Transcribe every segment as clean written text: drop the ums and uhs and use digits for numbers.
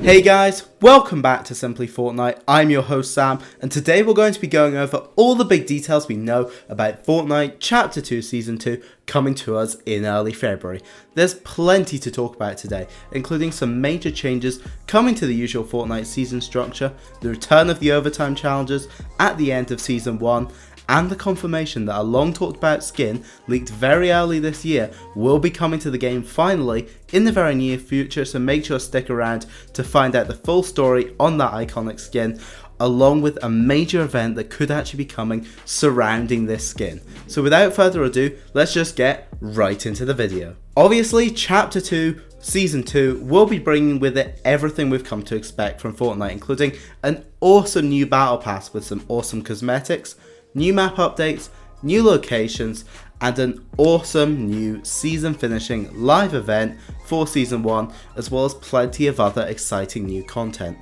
Hey guys, welcome back to Simply Fortnite. I'm your host Sam, and today we're going to be going over all the big details we know about Fortnite Chapter 2 Season 2 coming to us in early February. There's plenty to talk about today, including some major changes coming to the usual Fortnite season structure, the return of the overtime challenges at the end of Season 1, and the confirmation that a long talked about skin leaked very early this year will be coming to the game finally in the very near future, so make sure to stick around to find out the full story on that iconic skin, along with a major event that could actually be coming surrounding this skin. So without further ado, let's just get right into the video. Obviously, Chapter 2 Season 2 will be bringing with it everything we've come to expect from Fortnite, including an awesome new battle pass with some awesome cosmetics, new map updates, new locations, and an awesome new season finishing live event for Season 1, as well as plenty of other exciting new content.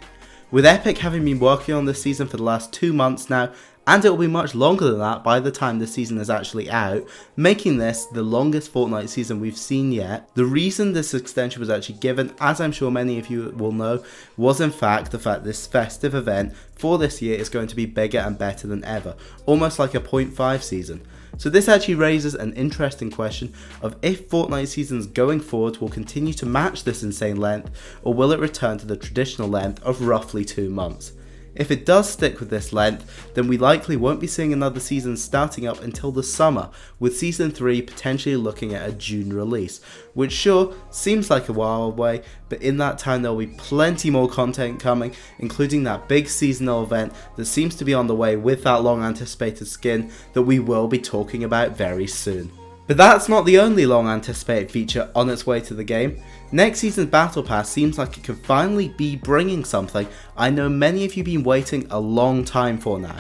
With Epic having been working on this season for the last 2 months now, and it will be much longer than that by the time the season is actually out, making this the longest Fortnite season we've seen yet. The reason this extension was actually given, as I'm sure many of you will know, was in fact the fact this festive event for this year is going to be bigger and better than ever, almost like a 0.5 season. So this actually raises an interesting question of if Fortnite seasons going forward will continue to match this insane length, or will it return to the traditional length of roughly 2 months. If it does stick with this length, then we likely won't be seeing another season starting up until the summer, with Season 3 potentially looking at a June release, which sure seems like a while away, but in that time there will be plenty more content coming, including that big seasonal event that seems to be on the way with that long anticipated skin that we will be talking about very soon. But that's not the only long anticipated feature on its way to the game. Next season's Battle Pass seems like it could finally be bringing something I know many of you have been waiting a long time for now.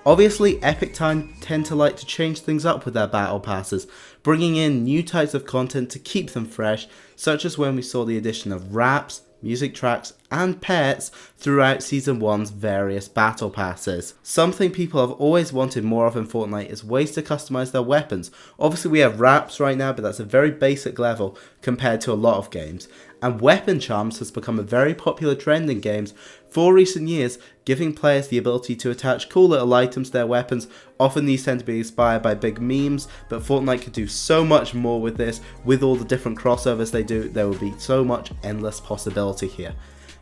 Obviously, Epic tend to like to change things up with their Battle Passes, bringing in new types of content to keep them fresh, such as when we saw the addition of raps, music tracks, and pets throughout Season 1's various battle passes. Something people have always wanted more of in Fortnite is ways to customize their weapons. Obviously we have raps right now, but that's a very basic level compared to a lot of games. And weapon charms has become a very popular trend in games for recent years, giving players the ability to attach cool little items to their weapons. Often these tend to be inspired by big memes, but Fortnite could do so much more with this. With all the different crossovers they do, there will be so much endless possibility here.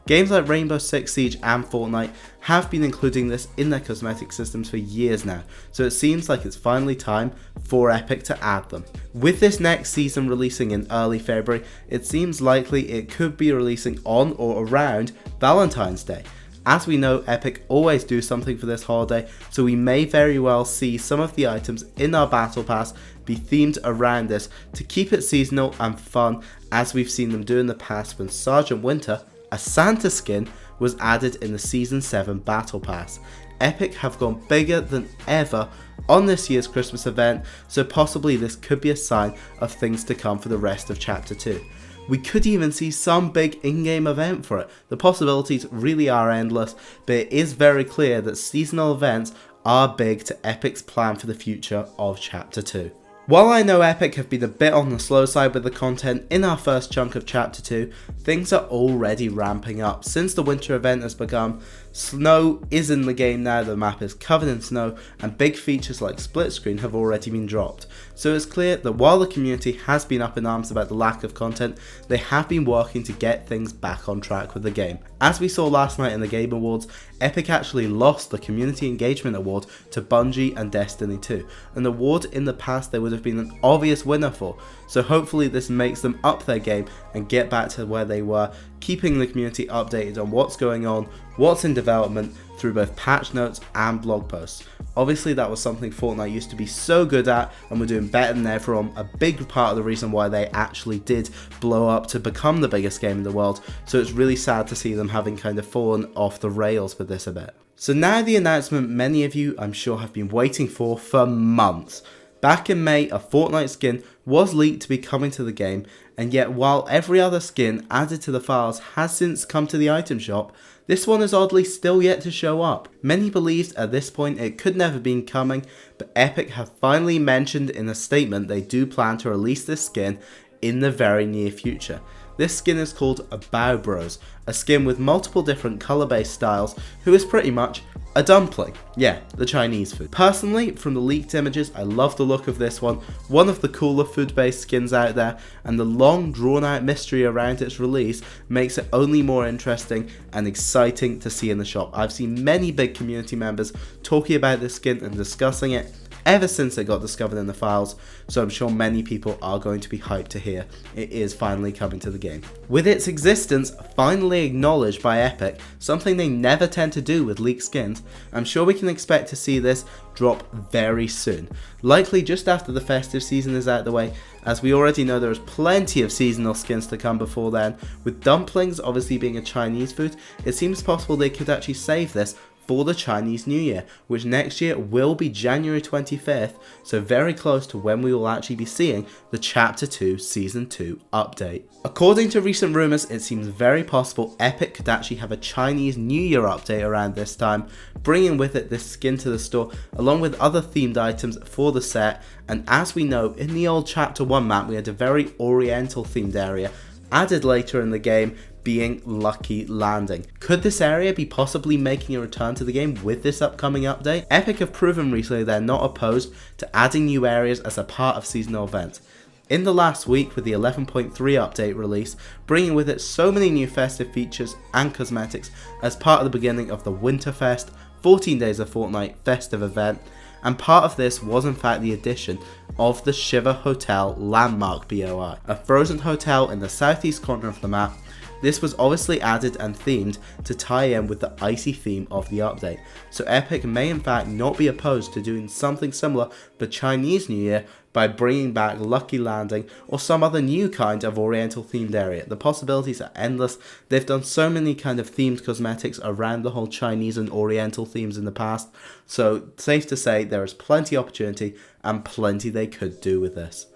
Games like Rainbow Six Siege and Fortnite have been including this in their cosmetic systems for years now, so it seems like it's finally time for Epic to add them. With this next season releasing in early February, it seems likely it could be releasing on or around Valentine's Day. As we know, Epic always do something for this holiday, so we may very well see some of the items in our Battle Pass be themed around this to keep it seasonal and fun, as we've seen them do in the past when Sergeant Winter, a Santa skin, was added in the Season 7 Battle Pass. Epic have gone bigger than ever on this year's Christmas event, so possibly this could be a sign of things to come for the rest of Chapter 2. We could even see some big in-game event for it. The possibilities really are endless, but it is very clear that seasonal events are big to Epic's plan for the future of Chapter 2. While I know Epic have been a bit on the slow side with the content in our first chunk of Chapter 2, things are already ramping up. Since the winter event has begun, snow is in the game now, the map is covered in snow, and big features like split screen have already been dropped. So it's clear that while the community has been up in arms about the lack of content, they have been working to get things back on track with the game. As we saw last night in the Game Awards, Epic actually lost the Community Engagement Award to Bungie and Destiny 2, an award in the past they would have been an obvious winner for, so hopefully this makes them up their game and get back to where they were, keeping the community updated on what's going on, what's in development, through both patch notes and blog posts. Obviously that was something Fortnite used to be so good at, and we're doing better than everyone, a big part of the reason why they actually did blow up to become the biggest game in the world, so it's really sad to see them having kind of fallen off the rails with this a bit. So now the announcement many of you I'm sure have been waiting for months. Back in May, a Fortnite skin was leaked to be coming to the game, and yet while every other skin added to the files has since come to the item shop, this one is oddly still yet to show up. Many believed at this point it could never been coming, but Epic have finally mentioned in a statement they do plan to release this skin in the very near future. This skin is called a Bao Bros, a skin with multiple different colour based styles who is pretty much a dumpling. Yeah, the Chinese food. Personally, from the leaked images, I love the look of this one of the cooler food-based skins out there, and the long drawn-out mystery around its release makes it only more interesting and exciting to see in the shop. I've seen many big community members talking about this skin and discussing it ever since it got discovered in the files, so I'm sure many people are going to be hyped to hear it is finally coming to the game. With its existence finally acknowledged by Epic, something they never tend to do with leaked skins, I'm sure we can expect to see this drop very soon, likely just after the festive season is out the way, as we already know there is plenty of seasonal skins to come before then. With dumplings obviously being a Chinese food, it seems possible they could actually save this for the Chinese New Year, which next year will be January 25th, so very close to when we will actually be seeing the Chapter 2 Season 2 update. According to recent rumours, it seems very possible Epic could actually have a Chinese New Year update around this time, bringing with it this skin to the store along with other themed items for the set, and as we know, in the old Chapter 1 map we had a very oriental themed area added later in the game, being Lucky Landing. Could this area be possibly making a return to the game with this upcoming update? Epic have proven recently they're not opposed to adding new areas as a part of seasonal events. In the last week with the 11.3 update release, bringing with it so many new festive features and cosmetics as part of the beginning of the Winterfest 14 Days of Fortnite festive event, and part of this was in fact the addition of the Shiver Hotel Landmark BOI, a frozen hotel in the southeast corner of the map. This was obviously added and themed to tie in with the icy theme of the update, so Epic may in fact not be opposed to doing something similar for Chinese New Year by bringing back Lucky Landing or some other new kind of oriental themed area. The possibilities are endless. They've done so many kind of themed cosmetics around the whole Chinese and oriental themes in the past, so safe to say there is plenty opportunity and plenty they could do with this.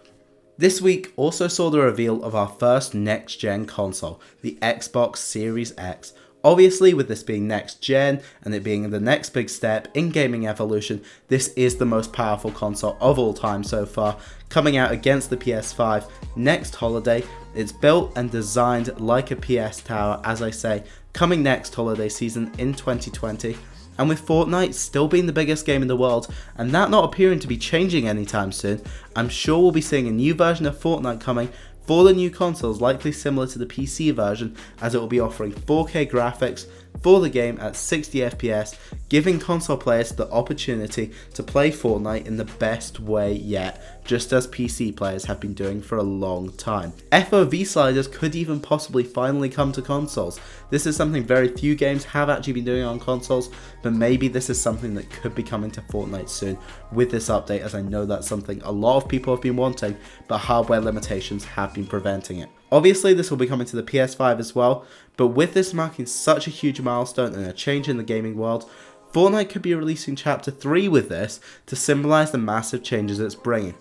This week also saw the reveal of our first next-gen console, the Xbox Series X. Obviously, with this being next-gen and it being the next big step in gaming evolution, this is the most powerful console of all time so far, coming out against the PS5 next holiday. It's built and designed like a PS Tower, as I say, coming next holiday season in 2020. And with Fortnite still being the biggest game in the world, and that not appearing to be changing anytime soon, I'm sure we'll be seeing a new version of Fortnite coming for the new consoles, likely similar to the PC version, as it will be offering 4K graphics for the game at 60 FPS, giving console players the opportunity to play Fortnite in the best way yet, just as PC players have been doing for a long time. FOV sliders could even possibly finally come to consoles. This is something very few games have actually been doing on consoles, but maybe this is something that could be coming to Fortnite soon with this update, as I know that's something a lot of people have been wanting, but hardware limitations have been preventing it. Obviously this will be coming to the PS5 as well, but with this marking such a huge milestone and a change in the gaming world, Fortnite could be releasing Chapter 3 with this to symbolise the massive changes it's bringing.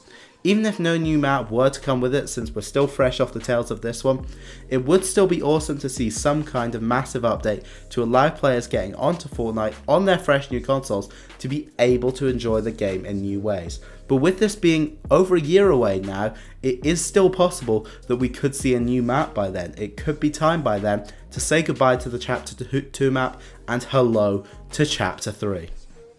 Even if no new map were to come with it, since we're still fresh off the tails of this one, it would still be awesome to see some kind of massive update to allow players getting onto Fortnite on their fresh new consoles to be able to enjoy the game in new ways. But with this being over a year away now, it is still possible that we could see a new map by then. It could be time by then to say goodbye to the Chapter 2 map and hello to Chapter 3.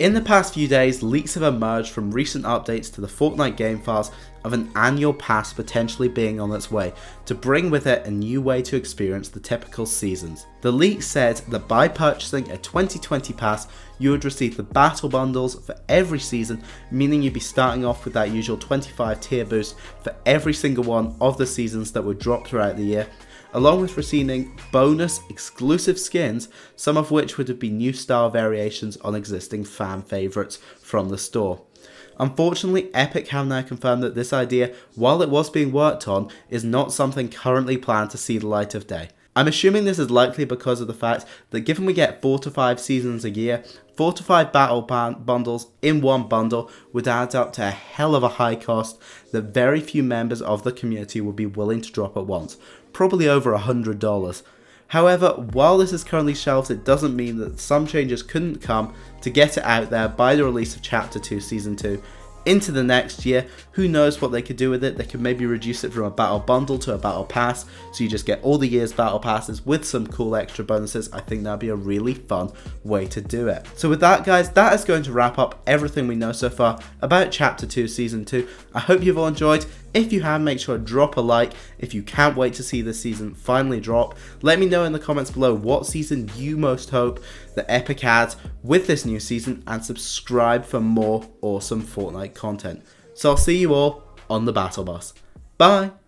In the past few days, leaks have emerged from recent updates to the Fortnite game files of an annual pass potentially being on its way to bring with it a new way to experience the typical seasons. The leak said that by purchasing a 2020 pass, you would receive the battle bundles for every season, meaning you'd be starting off with that usual 25 tier boost for every single one of the seasons that would drop throughout the year, along with receiving bonus exclusive skins, some of which would be new style variations on existing fan favourites from the store. Unfortunately, Epic have now confirmed that this idea, while it was being worked on, is not something currently planned to see the light of day. I'm assuming this is likely because of the fact that given we get 4 to 5 seasons a year, 4 to 5 battle bundles in one bundle would add up to a hell of a high cost that very few members of the community would be willing to drop at once, probably over $100. However, while this is currently shelved, it doesn't mean that some changes couldn't come to get it out there by the release of Chapter 2 Season 2 into the next year, who knows what they could do with it. They could maybe reduce it from a battle bundle to a battle pass, so you just get all the year's battle passes with some cool extra bonuses. I think that'd be a really fun way to do it. So with that, guys, that is going to wrap up everything we know so far about Chapter 2 Season 2. I hope you've all enjoyed. If you have, make sure to drop a like. If you can't wait to see this season finally drop, let me know in the comments below what season you most hope the Epic adds with this new season, and subscribe for more awesome Fortnite content. So I'll see you all on the battle bus. Bye!